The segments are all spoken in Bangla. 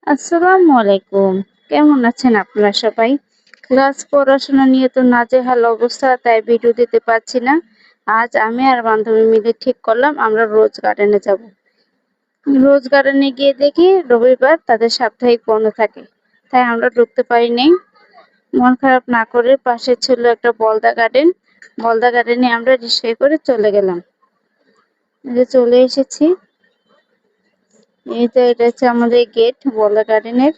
আসসালামু আলাইকুম। কেমন আছেন আপনারা সবাই? ক্লাস পড়াশোনা নিয়ে তো নাজেহাল অবস্থা, তাই ভিডিও দিতে পারছি না। আজ আমি আর বান্ধবী মিলে ঠিক করলাম আমরা রোজ গার্ডেনে যাব। রোজ গার্ডেনে গিয়ে দেখি রবিবার তাদের সাপ্তাহিক বন্ধ থাকে, তাই আমরা ঢুকতে পারি নাই। মন খারাপ না করে পাশে ছিল একটা বলদা গার্ডেন। বলদা গার্ডেনে আমরা রিক্সায় করে চলে গেলাম। এই যে চলে এসেছি। এই তো এটা হচ্ছে আমাদের গেট বলদা গার্ডেনের।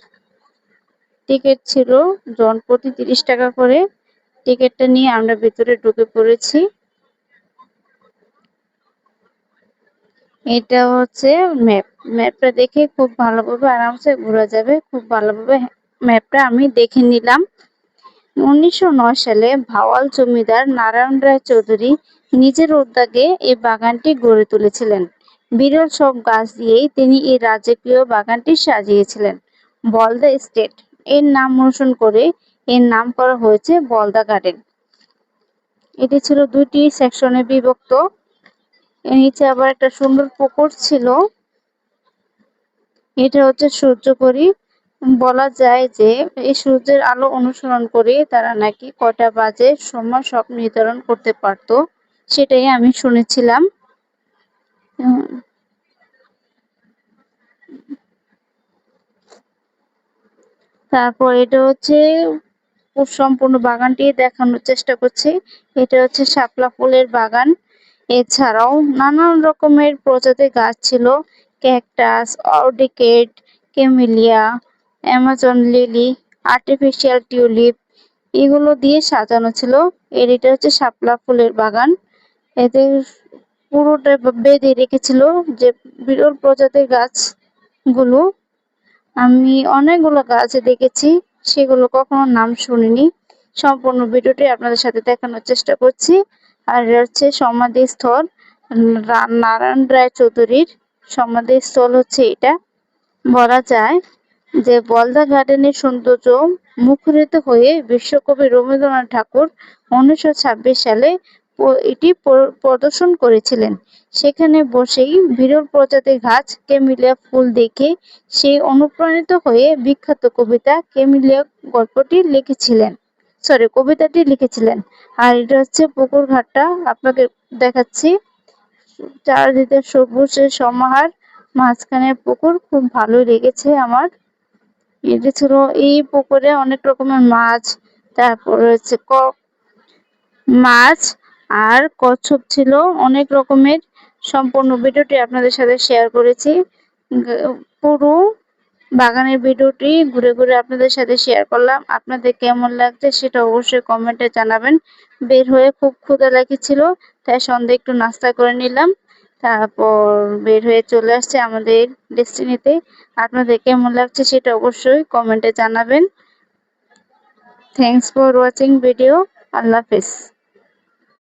টিকিট ছিল জন প্রতি ৩০ টাকা করে। টিকিটটা নিয়ে আমরা ভেতরে ঢুকে পড়েছি। এটা হচ্ছে ম্যাপ। ম্যাপটা দেখে খুব ভালোভাবে আরামসে ঘোরা যাবে। খুব ভালোভাবে ম্যাপটা আমি দেখে নিলাম। ১৯০৯ সালে ভাওয়াল জমিদার নারায়ণ রায় চৌধুরী নিজের উদ্যোগে এই বাগানটি গড়ে তুলেছিলেন। বিরল সব গাছ দিয়েই তিনি এই রাজকীয় বাগানটি সাজিয়েছিলেন। বলদা এস্টেট এর নাম অনুসরণ করে এর নাম করা হয়েছে বলদা গার্ডেন। এটি ছিল ২টি সেকশনে বিভক্ত। এর নিচে আবার একটা সুন্দর পুকুর ছিল। এটা হচ্ছে সূর্যকরী। বলা যায় যে এই সূর্যের আলো অনুসরণ করে তারা নাকি কটা বাজে সময় সব নির্ধারণ করতে পারতো, সেটাই আমি শুনেছিলাম। উম, তারপর এটা হচ্ছে সম্পূর্ণ বাগানটি দেখানোর চেষ্টা করছি। এটা হচ্ছে শাপলা ফুলের বাগান। এছাড়াও নানান রকমের প্রজাতির গাছ ছিল। Cactus, orchid, camellia, Amazon lily, artificial tulip, এগুলো দিয়ে সাজানো ছিল। এটা হচ্ছে শাপলা ফুলের বাগান। এতে পুরোটা বেঁধে রেখেছিল যে বিরল প্রজাতির গাছগুলো। আমি অনেকগুলো গাছ দেখেছি, সেগুলো কখনো নাম শুনিনি। সম্পূর্ণ ভিডিওটি আপনাদের সাথে দেখানোর চেষ্টা করছি। আর এটা হচ্ছে সমাধিস্থল নারায়ণ রায় চৌধুরীর সমাধিস্থল হচ্ছে এটা। বলা যায় যে বলদা গার্ডেনের সৌন্দর্য মুখরিত হয়ে বিশ্বকবি রবীন্দ্রনাথ ঠাকুর ১৯২৬ সালে এটি প্রদর্শন করেছিলেন। সেখানে বসেই বিরল প্রজাতির গাছ ক্যামেলিয়া ফুল দেখে সে অনুপ্রাণিত হয়ে বিখ্যাত কবিতা ক্যামেলিয়া কবিতাটি লিখেছিলেন। আর এটা হচ্ছে পুকুর ঘাটটা আপনাকে দেখাচ্ছি। চারিদিকে সবুজের সমাহার, মাঝখানে পুকুর, খুব ভালো লেগেছে আমার। এটা ছিল এই পুকুরে অনেক রকমের মাছ, তারপরে হচ্ছে মাছ আর কচ্ছপ ছিল অনেক রকমের। সম্পূর্ণ ভিডিওটি আপনাদের সাথে শেয়ার করেছি। পুরো বাগানের ভিডিওটি ঘুরে ঘুরে আপনাদের সাথে শেয়ার করলাম। আপনাদের কেমন লাগছে সেটা অবশ্যই কমেন্টে জানাবেন। বের হয়ে খুব ক্ষুধা লেগেছিল, তাই সন্ধ্যে একটু নাস্তা করে নিলাম। তারপর বের হয়ে চলে আসছে আমাদের ডেস্টিনিতে। আপনাদের কেমন লাগছে সেটা অবশ্যই কমেন্টে জানাবেন। Thanks for watching video. আল্লাহ হাফেজ।